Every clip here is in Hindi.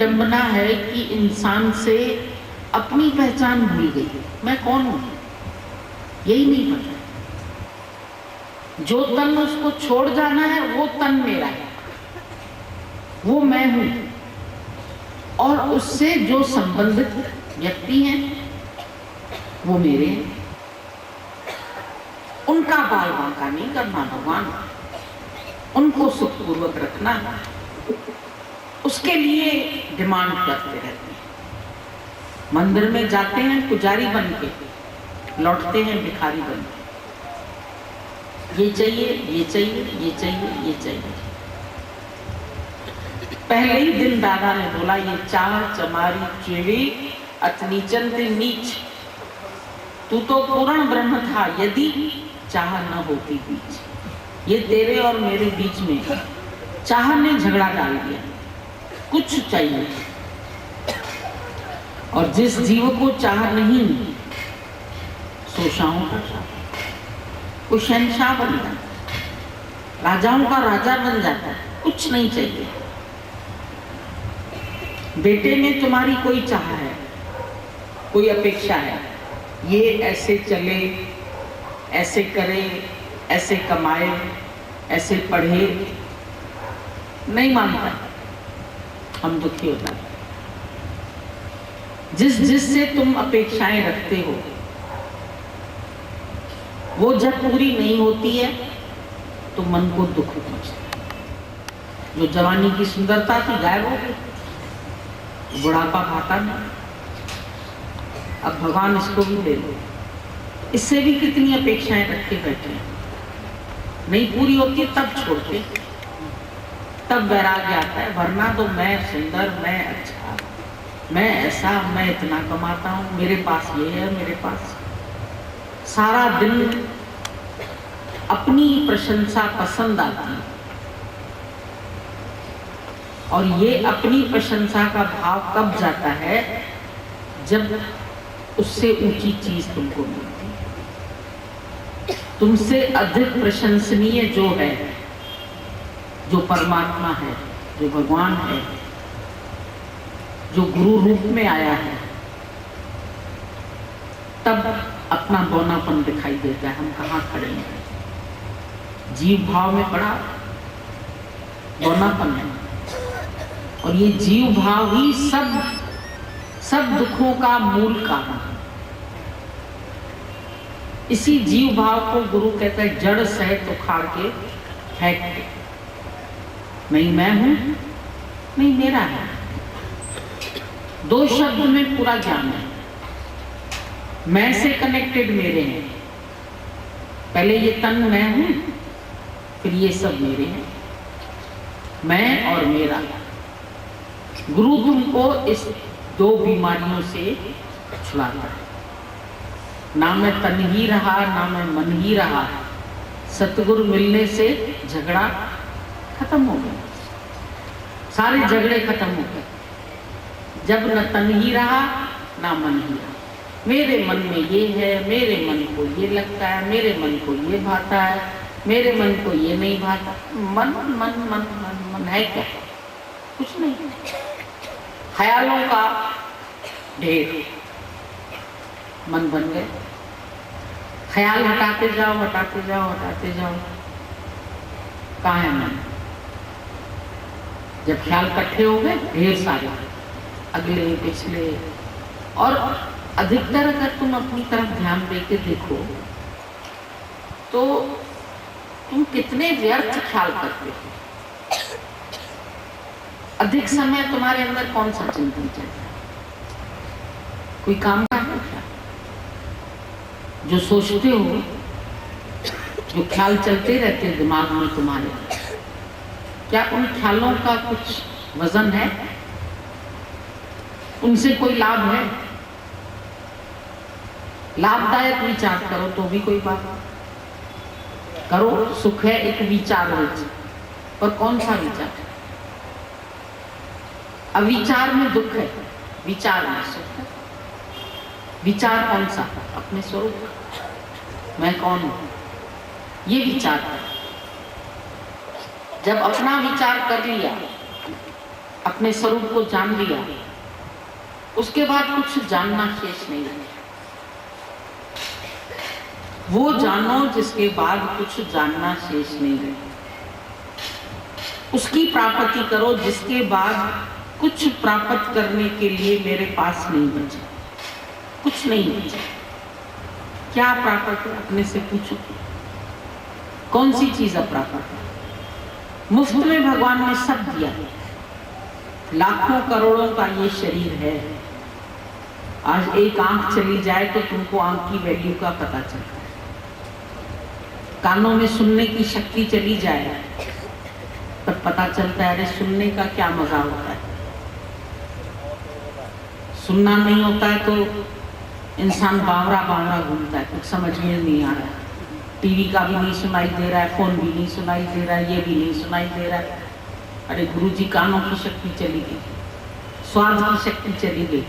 विडंबना है कि इंसान से अपनी पहचान भूल गई। मैं कौन हूं यही नहीं पता। जो तन उसको छोड़ जाना है वो तन मेरा है, वो मैं हूं। और उससे जो संबंधित व्यक्ति हैं वो मेरे हैं। उनका बाल बांका नहीं करना भगवान, उनको सुखपूर्वक रखना, उसके लिए डिमांड करते रहते हैं। मंदिर में जाते हैं पुजारी बन के, लौटते हैं भिखारी बन के। ये चाहिए, ये चाहिए, ये चाहिए, ये चाहिए। पहले ही दिन दादा ने बोला, ये चाह चमारी चिड़ी अतनीचन ते नीच, तू तो पूर्ण ब्रह्म था यदि चाह न होती बीच। ये तेरे और मेरे बीच में चाह ने झगड़ा डाल दिया, कुछ चाहिए। और जिस जीव को चाह नहीं, सोशाओं का वो शहंशाह बन जाता है, राजाओं का राजा बन जाता है, कुछ नहीं चाहिए। बेटे में तुम्हारी कोई चाह है, कोई अपेक्षा है, ये ऐसे चले, ऐसे करे, ऐसे कमाए, ऐसे पढ़े, नहीं मानता, हम दुखी होता है। जिससे तुम अपेक्षाएं रखते हो वो जब पूरी नहीं होती है तो मन को दुख पहुंचता है। जो जवानी की सुंदरता थी गायब हो गई, बुढ़ापा भाता नहीं। अब भगवान इसको भी ले लो, इससे भी कितनी अपेक्षाएं रख के बैठे हैं, नहीं पूरी होती तब छोड़ते, तब वैराग्य आता है। वरना तो मैं सुंदर, मैं अच्छा, मैं ऐसा, मैं इतना कमाता हूं, मेरे पास ये है, मेरे पास। सारा दिन अपनी प्रशंसा पसंद आती है, और ये अपनी प्रशंसा का भाव कब जाता है, जब उससे ऊंची चीज तुमको मिलती है। तुमसे अधिक प्रशंसनीय जो है, जो परमात्मा है, जो भगवान है, जो गुरु रूप में आया है, तब अपना बौनापन दिखाई देता है। हम कहाँ खड़े हैं, जीव भाव में पड़ा बौनापन है। और ये जीव भाव ही सब दुखों का मूल कारण है। इसी जीव भाव को गुरु कहता है, जड़ सहित उखाड़ के फेंक दे। नहीं मैं हूं, नहीं मेरा है। दो शब्द में पूरा ज्ञान है। मैं से कनेक्टेड मेरे हैं। पहले ये तन मैं हूं, फिर ये सब मेरे हैं, मैं और मेरा। गुरु तुमको इस दो बीमारियों से छुड़ाता है। ना मैं तन ही रहा, ना मैं मन ही रहा। सतगुरु मिलने से झगड़ा खत्म हो गया, सारे झगड़े खत्म हो गए। जब न तन ही रहा, ना मन ही रहा। मेरे मन में ये है, मेरे मन को ये लगता है, मेरे मन को ये भाता है, मेरे मन को ये नहीं भाता। मन मन मन मन मन है क्या? कुछ नहीं, ख्यालों का ढेर मन बन गए। ख्याल हटाते जाओ, हटाते जाओ, हटाते जाओ, कहाँ है मन? जब ख्याल इकट्ठे हो गए ढेर सारे, अगले पिछले, और अधिकतर अगर तुम अपनी तरफ ध्यान देके देखो तो तुम कितने व्यर्थ ख्याल करते हो। अधिक समय तुम्हारे अंदर कौन सा चिंतन चलता है? कोई काम का है क्या? जो सोचते हो, जो ख्याल चलते रहते हैं दिमाग में तुम्हारे, क्या उन ख्यालों का कुछ वजन है? उनसे कोई लाभ है? लाभदायक विचार करो तो भी कोई बात करो। सुख है एक विचार में, पर कौन सा विचार? अविचार में दुख है, विचार में सुख है। विचार कौन सा? अपने स्वरूप, मैं कौन हूं, ये विचार है। जब अपना विचार कर लिया अपने स्वरूप को जान लिया, उसके बाद कुछ जानना शेष नहीं है। वो जानो जिसके बाद कुछ जानना शेष नहीं है। उसकी प्राप्ति करो जिसके बाद कुछ प्राप्त करने के लिए मेरे पास नहीं बचा, कुछ नहीं बचा। क्या प्राप्त है अपने से पूछो, कौन सी चीज अप्राप्त है? मुफ्त में भगवान ने सब दिया, लाखों करोड़ों का ये शरीर है। आज एक आंख चली जाए तो तुमको आंख की वैल्यू का पता चलता है। कानों में सुनने की शक्ति चली जाए तब पता चलता है अरे सुनने का क्या मजा होता है। सुनना नहीं होता है तो इंसान बावरा बावरा घूमता है, कुछ समझ में नहीं आ रहा है। टीवी का भी नहीं सुनाई दे रहा है, फोन भी नहीं सुनाई दे रहा है, ये भी नहीं सुनाई दे रहा है। अरे गुरुजी, कानों की शक्ति चली गई, स्वाद की शक्ति चली गई।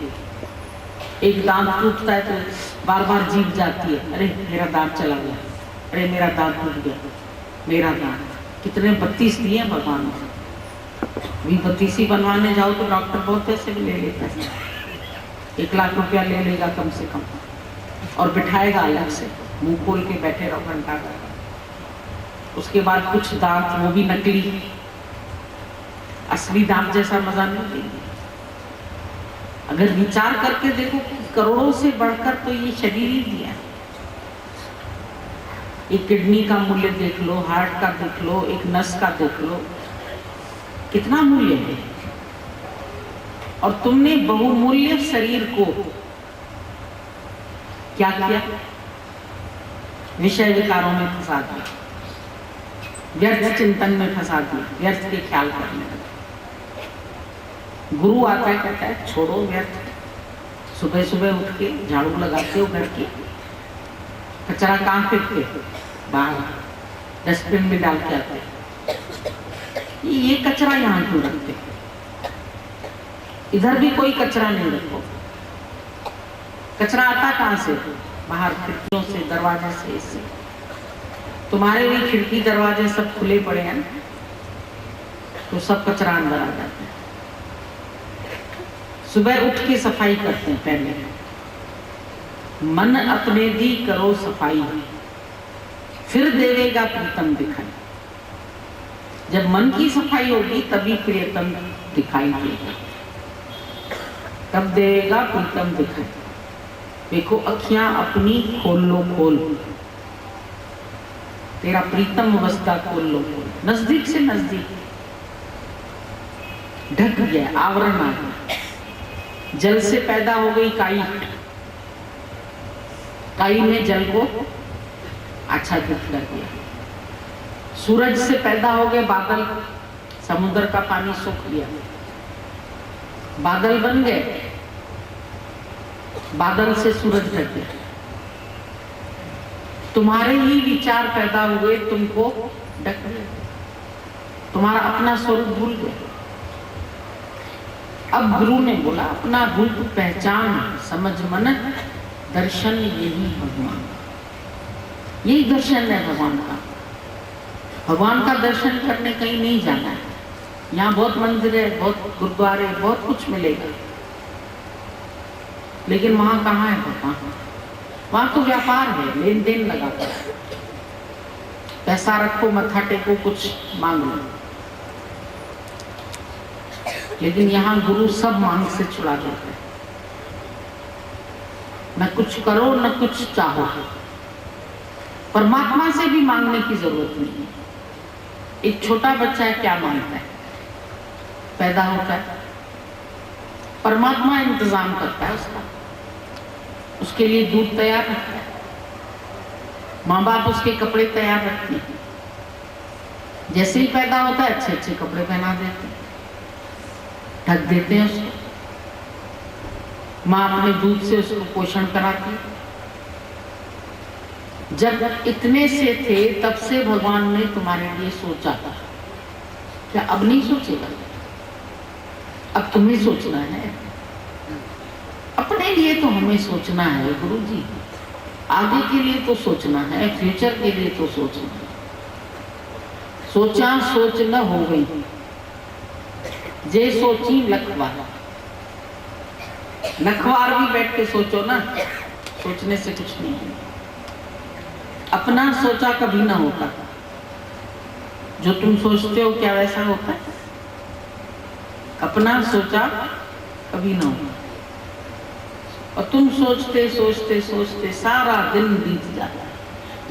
एक दांत टूटता है तो बार बार जीभ जाती है, अरे मेरा दांत चला गया, अरे मेरा दांत टूट गया, मेरा दांत। कितने 32 दिए भगवान ने। 32 बनवाने जाओ तो डॉक्टर बहुत पैसे भी ले लेता है, 1 लाख रुपया ले लेगा कम से कम, और बिठाएगा अलग से, मुंह खोल के बैठे रहो घंटा का। उसके बाद कुछ दांत वो भी नकली, असली दांत जैसा मजा नहीं देंगे। अगर विचार करके देखो, करोड़ों से बढ़कर तो ये शरीर ही दिया। एक किडनी का मूल्य देख लो, हार्ट का देख लो, एक नस का देख लो, कितना मूल्य है। और तुमने बहुमूल्य शरीर को क्या किया? विषय विकारों में फंसा दिया, व्यर्थ चिंतन में फंसा दिया, व्यर्थ के ख्याल करने लगे। गुरु आता है, कहता है छोड़ो व्यर्थ। सुबह सुबह उठ के झाड़ू लगाते हो घर की, कचरा कहाँ फेंकते हो? बाहर डस्टबिन में डाल के आते। ये कचरा यहाँ क्यों रखते? इधर भी कोई कचरा नहीं रखो। कचरा आता कहाँ से? बाहर खिड़कियों से, दरवाजे से। इससे तुम्हारे भी खिड़की दरवाजे सब खुले पड़े हैं तो सब कचरा अंदर आ जाता है। सुबह उठ के सफाई करते हैं पहले, मन अपने दी करो सफाई, फिर देवेगा प्रीतम दिखाई। जब मन की सफाई होगी तभी प्रियतम दिखाई देगा, तब देगा प्रीतम दिखाई। देखो अखियां अपनी खोल लो, खोल, तेरा प्रीतम अवस्था खोल लो, खोल। नजदीक से नजदीक ढक गया, आवरण आ गया। जल से पैदा हो गई काई, काई ने जल को आच्छादित कर दिया। सूरज से पैदा हो गए बादल, समुद्र का पानी सोख लिया, बादल बन गए। बादल से सूरज ढक गया। तुम्हारे ही विचार पैदा हुए, तुमको ढक गए, तुम्हारा अपना स्वरूप भूल गए। अब गुरु ने बोला अपना रूप पहचान, समझ मन दर्शन, यही भगवान, यही दर्शन है भगवान का। भगवान का दर्शन करने कहीं नहीं जाना है। यहाँ बहुत मंदिर है, बहुत गुरुद्वारे, बहुत कुछ मिलेगा, लेकिन वहां कहाँ है भगवान? वहां तो व्यापार है, लेन देन लगा कर, पैसा रखो, मत्था टेको, कुछ मांग लो। लेकिन यहाँ गुरु सब मांग से छुड़ा देते हैं। न कुछ करो न कुछ चाहो। परमात्मा से भी मांगने की जरूरत नहीं है। एक छोटा बच्चा है, क्या मांगता है? पैदा होता है, परमात्मा इंतजाम करता है उसका, उसके लिए दूध तैयार रखता है, माँ बाप उसके कपड़े तैयार रखते हैं। जैसे ही पैदा होता है अच्छे अच्छे कपड़े पहना देते हैं, ढक देते हैं उसको। माँ अपने दूध से उसको पोषण कराती है। जब इतने से थे तब से भगवान ने तुम्हारे लिए सोचा था, क्या अब नहीं सोचेगा? अब तुम्हें सोचना है। अपने लिए तो हमें सोचना है गुरु जी, आगे के लिए तो सोचना है, फ्यूचर के लिए तो सोचना है। सोचा सोच न हो गई, जे सोची लखवार। लखवार भी बैठ के सोचो ना, सोचने से कुछ नहीं है। अपना सोचा कभी ना होता, जो तुम सोचते हो क्या वैसा होता है? अपना सोचा कभी ना होता। और तुम सोचते सोचते सोचते सारा दिन बीत जाता है,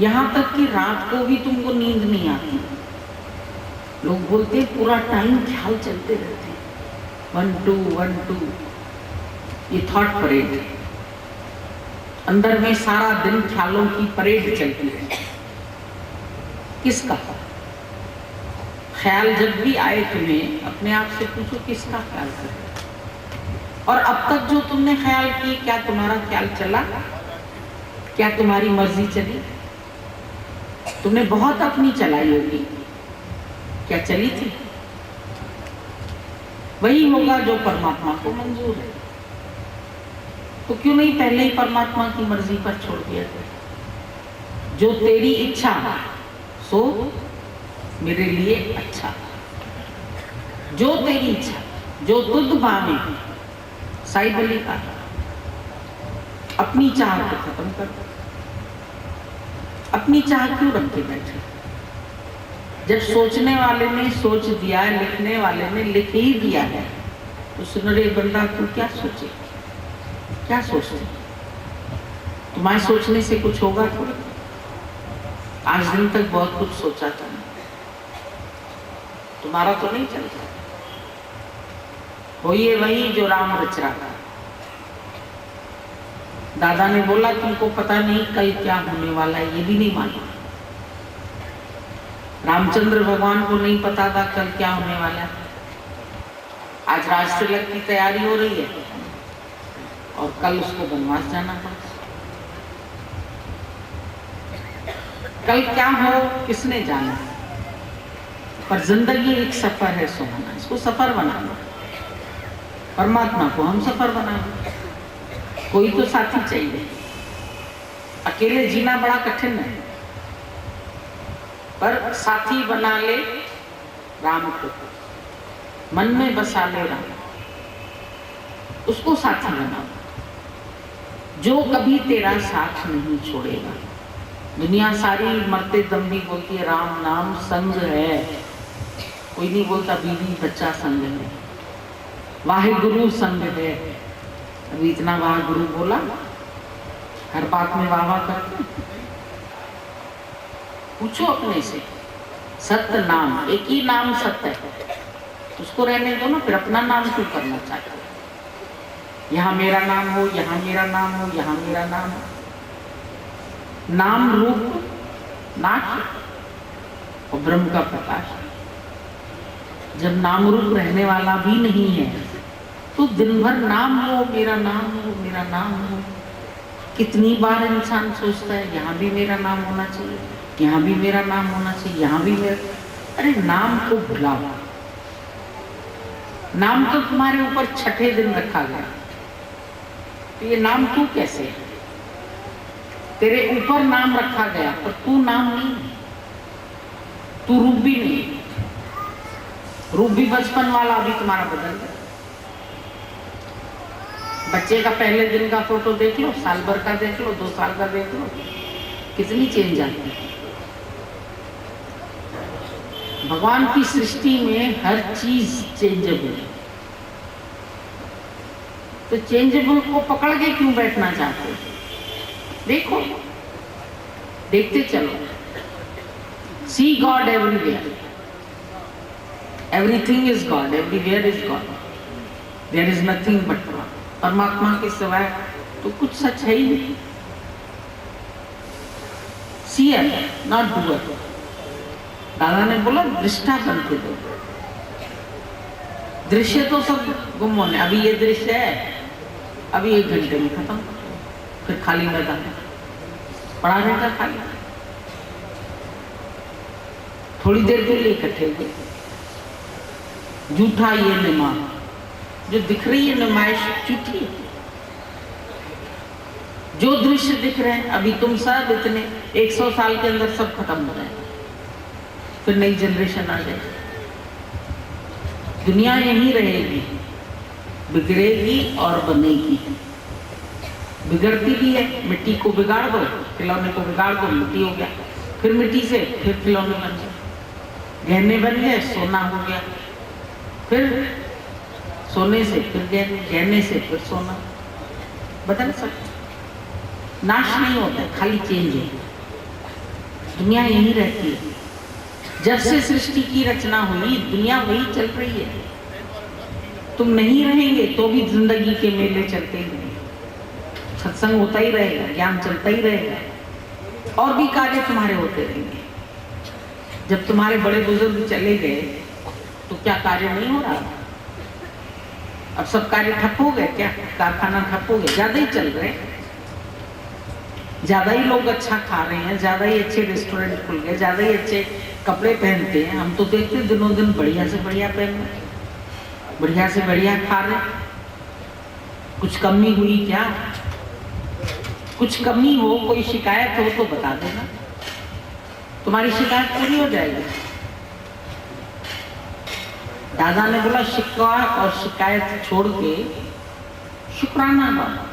यहां तक कि रात को भी तुमको नींद नहीं आती। लोग बोलते पूरा टाइम ख्याल चलते रहते, 1 2 1 2, ये थॉट परेड। अंदर में सारा दिन ख्यालों की परेड चलती है। किसका ख्याल जब भी आए तुम्हें, अपने आप से पूछो किसका ख्याल कर रहे हो? और अब तक जो तुमने ख्याल किए, क्या तुम्हारा ख्याल चला? क्या तुम्हारी मर्जी चली? तुमने बहुत अपनी चलाई होगी, क्या चली थी? वही होगा जो परमात्मा को मंजूर है। तो क्यों नहीं पहले ही परमात्मा की मर्जी पर छोड़ दिया था? जो तेरी इच्छा सो मेरे लिए अच्छा, जो तेरी इच्छा, जो तुझ भावे, साईं अली का। अपनी चाह को खत्म कर दो। अपनी चाह क्यों रख के बैठे? जब सोचने वाले ने सोच दिया, लिखने वाले ने लिख ही दिया है, तो सुन रे बंदा तू क्या सोचे, क्या सोचते? तुम्हारे सोचने से कुछ होगा थोड़ा? आज दिन तक बहुत कुछ सोचा था, तुम्हारा तो नहीं चलता। होइए वही जो राम रच रहा था। दादा ने बोला तुमको पता नहीं कल क्या होने वाला है, ये भी नहीं माना। रामचंद्र भगवान को नहीं पता था कल क्या होने वाला है। आज राजतिलक की तैयारी हो रही है और कल उसको वनवास जाना पड़ा। कल क्या हो किसने जाना, पर जिंदगी एक सफर है सुहाना, इसको सफर बनाना। परमात्मा को हम सफर बनाएंगे। कोई तो साथी चाहिए। अकेले जीना बड़ा कठिन है, पर साथी बना ले राम को, मन में बसा ले राम, उसको साथी बना, जो कभी तेरा साथ नहीं छोड़ेगा। दुनिया सारी मरते दम भी बोलती है राम नाम संग है, कोई नहीं बोलता बीवी बच्चा संग है, वाहे गुरु संग है। अभी इतना वाह गुरु बोला, हर बात में वाह वाह करते। पूछो अपने से, सत्य नाम, एक ही नाम सत्य है, उसको रहने दो ना, फिर अपना नाम क्यों करना चाहते हो? यहाँ मेरा नाम हो, यहाँ मेरा नाम हो, यहाँ मेरा नाम हो। नाम रूप नाश और ब्रह्म का प्रकाश। जब नाम रूप रहने वाला भी नहीं है, तो दिन भर नाम हो, मेरा नाम हो, मेरा नाम हो। कितनी बार इंसान सोचता है यहाँ भी मेरा नाम होना चाहिए, यहाँ भी मेरा नाम होना चाहिए, यहाँ भी मेरा। अरे नाम को भुलाओ। नाम तो तुम्हारे ऊपर छठे दिन रखा गया, तो ये नाम तू कैसे है? तेरे ऊपर नाम रखा गया, पर तू नाम नहीं, तू रूप भी नहीं। रूप भी बचपन वाला अभी तुम्हारा बदल गया। बच्चे का पहले दिन का फोटो देख लो, साल भर का देख लो, 2 साल का देख लो, कितनी चेंज आती है। भगवान की सृष्टि में हर चीज चेंजेबल है, तो चेंजेबल को पकड़ के क्यों बैठना चाहते हो? देखो, देखते चलो। See God everywhere, everything is God, everywhere is God, there is nothing but God. परमात्मा के सिवाय तो कुछ सच है ही नहीं। Seer not doer. दादा ने बोला दृष्टा बनते दो। दृश्य तो सब गुम होने, अभी ये दृश्य है, अभी 1 घंटे में खत्म, फिर खाली मैदान पड़ा रहेगा खाली। थोड़ी देर के लिए इकट्ठे हुए। झूठा ये निमा, जो दिख रही है नुमाइश झूठी है। जो दृश्य दिख रहे हैं अभी तुम सब इतने 100 साल के अंदर सब खत्म हो जाए, फिर नई जनरेशन आ जाए। दुनिया यहीं रहेगी, बिगड़ेगी और बनेगी। बिगड़ती भी है, मिट्टी को बिगाड़ दो, खिलौने को बिगाड़ दो, मिट्टी हो गया, फिर मिट्टी से फिर खिलौने बन गए, गहने बन गए, सोना हो गया, फिर सोने से फिर गहने से फिर सोना, बदल सकते, नाश नहीं होता, खाली चेंज है। दुनिया यहीं रहती है। जब से सृष्टि की रचना हुई दुनिया वही चल रही है। तुम नहीं रहेंगे तो भी जिंदगी के मेले चलते ही रहेंगे, सत्संग होता ही रहेगा, ज्ञान चलता ही रहेगा, और भी कार्य तुम्हारे होते रहेंगे। जब तुम्हारे बड़े बुजुर्ग चले गए तो क्या कार्य नहीं हो रहा? अब सब कार्य ठप हो गए क्या? कारखाना ठप हो गए? ज्यादा ही चल रहे, ज्यादा ही लोग अच्छा खा रहे हैं, ज्यादा ही अच्छे रेस्टोरेंट खुल गए, ज्यादा ही अच्छे कपड़े पहनते हैं। हम तो देखते हैं दिनों दिन बढ़िया से बढ़िया पहन रहे, बढ़िया से बढ़िया खा रहे। कुछ कमी हुई क्या? कुछ कमी हो, कोई शिकायत हो तो बता देना, तुम्हारी शिकायत पूरी हो जाएगी। दादा ने बोला शिकवा और शिकायत छोड़ के शुक्राना गाओ,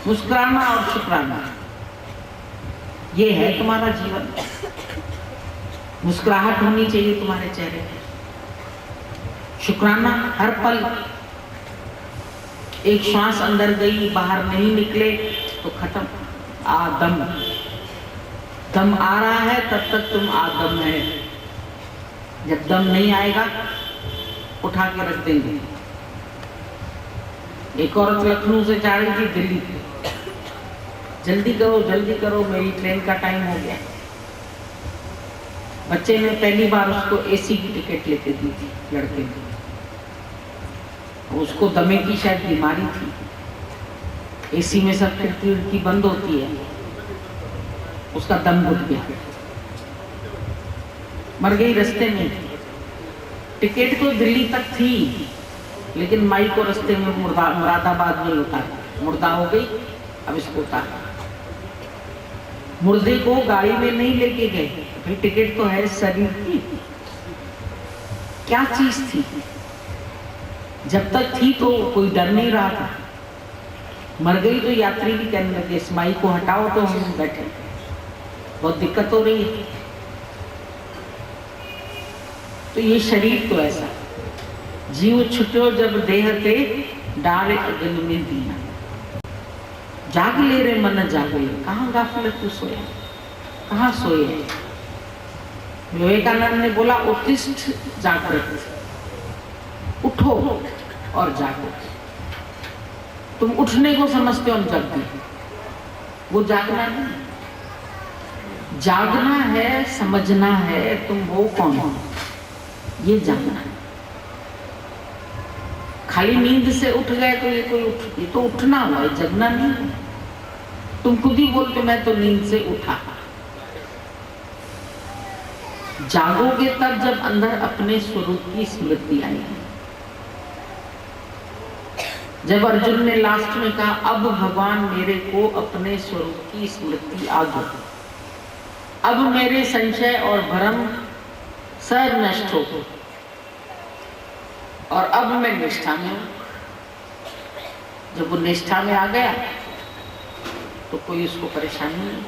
मुस्कुराना और शुक्राना, ये है तुम्हारा जीवन। मुस्कुराहट होनी चाहिए तुम्हारे चेहरे पे, शुक्राना हर पल। एक श्वास अंदर गई बाहर नहीं निकले तो खत्म, आदम। दम आ रहा है तब तक तुम आदम है, जब दम नहीं आएगा उठा के रख देंगे। एक औरत लखनऊ से जा रही थी दिल्ली, जल्दी करो मेरी ट्रेन का टाइम हो गया। बच्चे ने पहली बार उसको एसी की टिकट लेके दी थी, लड़के ने। उसको दमे की शायद बीमारी थी, एसी में सब खिड़की बंद होती है, उसका दम घुट गया, मर गई रास्ते में। टिकट तो दिल्ली तक थी लेकिन माई को रास्ते में मुरादाबाद में उतारा, मुर्दा हो गई। अब इसको उतारा, मुर्दे को गाड़ी में नहीं लेके गए, भाई टिकट तो है शरीर की, क्या चीज थी? जब तक थी तो कोई डर नहीं रहा था, मर गई तो यात्री भी कहने लगे इस माई को हटाओ तो हम बैठे, बहुत दिक्कत हो रही है। तो ये शरीर तो ऐसा, जीव छुट्यो जब देह ते डारे अगन में दिया, जाग ले रे मन जागे, कहाँ गाफिलत तू सोया, कहाँ सोए? विवेकानंद ने बोला उत्तिष्ठ जागृत, उठो और जागो। तुम उठने को समझते हो हम जगते, वो जागना नहीं। जागना है, समझना है तुम वो कौन हो, ये जानना है। खाली नींद से उठ गए तो ये तो उठना हुआ है, जगना नहीं। तुम खुद ही बोलते मैं तो नींद से उठा। जागोगे तब जब अंदर अपने स्वरूप की स्मृति आएगी। जब अर्जुन ने लास्ट में कहा अब भगवान मेरे को अपने स्वरूप की स्मृति आ गई, अब मेरे संशय और भ्रम सब नष्ट हो गए और अब मैं निष्ठा में हूं। जब वो निष्ठा में आ गया तो कोई उसको परेशानी नहीं।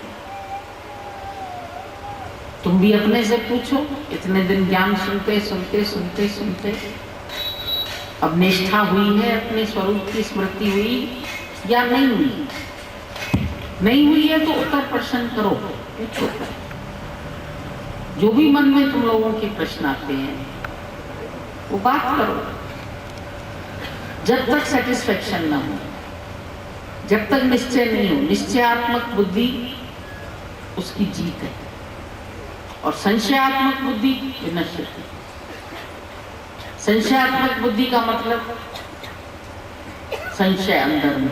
तुम भी अपने से पूछो, इतने दिन ज्ञान सुनते सुनते सुनते सुनते अब निष्ठा हुई है, अपने स्वरूप की स्मृति हुई या नहीं हुई? नहीं हुई है तो उत्तर प्रश्न करो, पूछो। जो भी मन में तुम लोगों के प्रश्न आते हैं वो बात करो। जब तक सेटिस्फेक्शन ना हो, जब तक निश्चय नहीं हो, निश्चयात्मक बुद्धि उसकी जीत है और संशयात्मक बुद्धि विनश्य है। संशयात्मक बुद्धि का मतलब संशय अंदर में,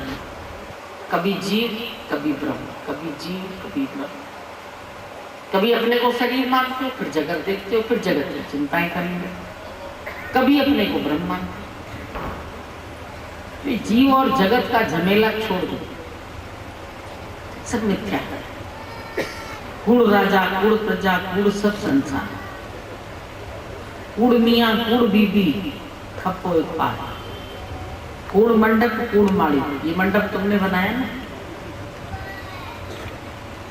कभी जीव कभी ब्रह्म, कभी जीव कभी ब्रह्म। कभी अपने को शरीर मानते हो, फिर जगत देखते हो, फिर जगत की चिंताएं करेंगे, कभी अपने को ब्रह्म मानते हो। तो जीव और जगत का झमेला छोड़ दो, सब मिथ्या है। कुल राजा कुल प्रजा कुल सब संसार, कूड़ मियाँ कूड़ बीबी खप्पो एक पार, कूड़ मंडप कूड़ माड़ी, ये मंडप तुमने बनाया ना,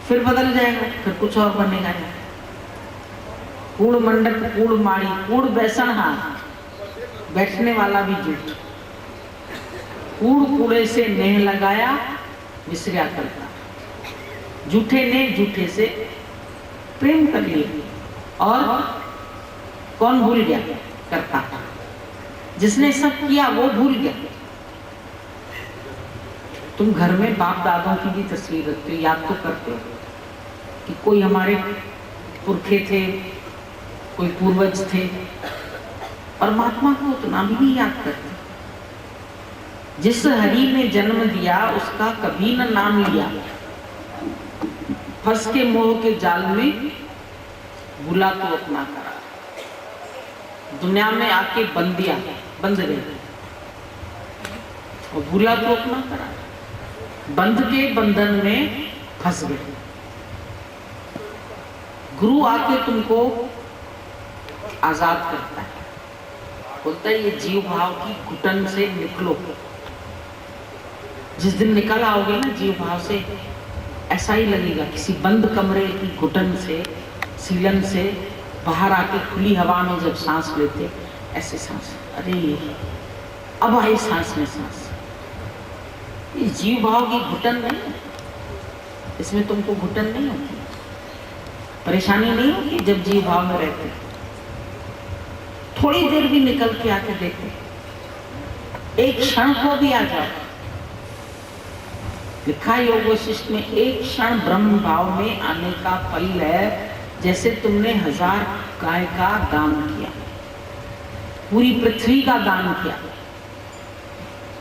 फिर बदल जाएगा, फिर कुछ और बनेगा। कूड़ मंडप कूड़ माड़ी, कूड़ बैसन हाथ, बैठने वाला भी झूठ, कूड़ कूड़े से नेह लगाया विसर्या करता, झूठे ने झूठे से प्रेम कर लिया। और कौन भूल गया? करता, जिसने सब किया वो भूल गया। तुम घर में बाप दादों की भी तस्वीर रखते हो, याद तो करते हो कि कोई हमारे पुरखे थे, कोई पूर्वज थे, परमात्मा को उतना भी नहीं याद करते। जिस हरि ने जन्म दिया उसका कभी न नाम लिया, फंस के मोह के जाल में बुला तो अपना करा, दुनिया में आके बंद गए और बुला तो अपना करा, बंध के बंधन में फंस गए। गुरु आके तुमको आजाद करता है, बोलता है ये जीव भाव की घुटन से निकलो। जिस दिन निकल आओगे ना जीव भाव से, ऐसा ही लगेगा किसी बंद कमरे की घुटन से, सीलन से बाहर आके खुली हवा में जब सांस लेते, ऐसे सांस, अरे अब आई सांस में सांस। ये जीव भाव की घुटन नहीं, इसमें तुमको घुटन नहीं होती, परेशानी नहीं होती जब जीव भाव में रहते। थोड़ी देर भी निकल के आके देखो, एक क्षण को भी आ जाओ। लिखा योग वशिष्ठ में, एक क्षण ब्रह्म भाव में आने का फल है जैसे तुमने 1000 गाय का दान किया, पूरी पृथ्वी का दान किया,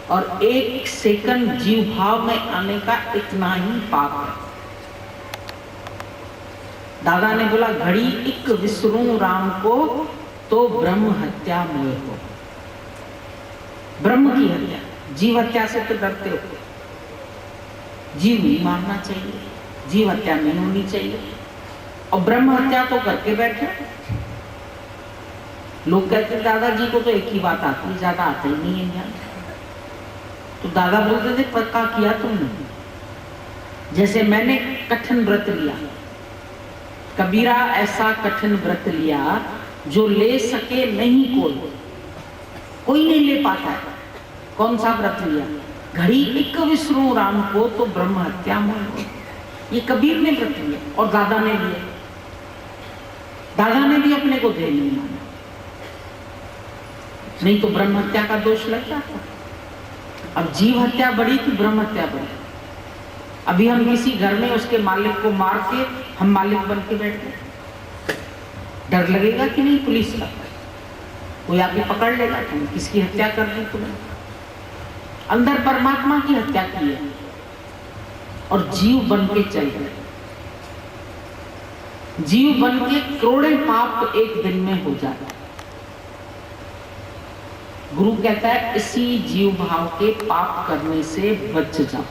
और एक सेकंड जीव भाव में आने का इतना ही पाप है। दादा ने बोला, घड़ी इक विसरूं राम को तो ब्रह्म हत्या मोह हो। ब्रह्म की हत्या, जीव हत्या से तो डरते हो, जीव नहीं मारना चाहिए, जीव हत्या नहीं होनी चाहिए, और ब्रह्म हत्या तो करके बैठे। लोग कहते दादाजी को तो एक ही बात आती है, ज्यादा आता ही नहीं है ज्ञान। तो दादा बोलते थे पक्का किया तुमने। जैसे मैंने कठिन व्रत लिया, कबीरा ऐसा कठिन व्रत लिया जो ले सके नहीं कोई नहीं ले पाता है। कौन सा व्रत लिया? घड़ी इक विसरूं राम को तो ब्रह्म हत्या मोह। ये कबीर ने व्रत लिया और दादा ने लिया। दादा ने भी अपने को दे नहीं माना, नहीं तो ब्रह्म हत्या का दोष लग जाता। अब जीव हत्या बड़ी कि ब्रह्म हत्या बड़ी? अभी हम किसी घर में उसके मालिक को मार के हम मालिक बन के बैठ गए, डर लगेगा कि नहीं पुलिस का? कोई आके पकड़ लेगा, तुम किसकी हत्या कर दी तुमने? अंदर परमात्मा की हत्या की है और जीव बन के चल गए। जीव बन के करोड़ों पाप एक दिन में हो जाता है। गुरु कहता है इसी जीव भाव के पाप करने से बच जाओ।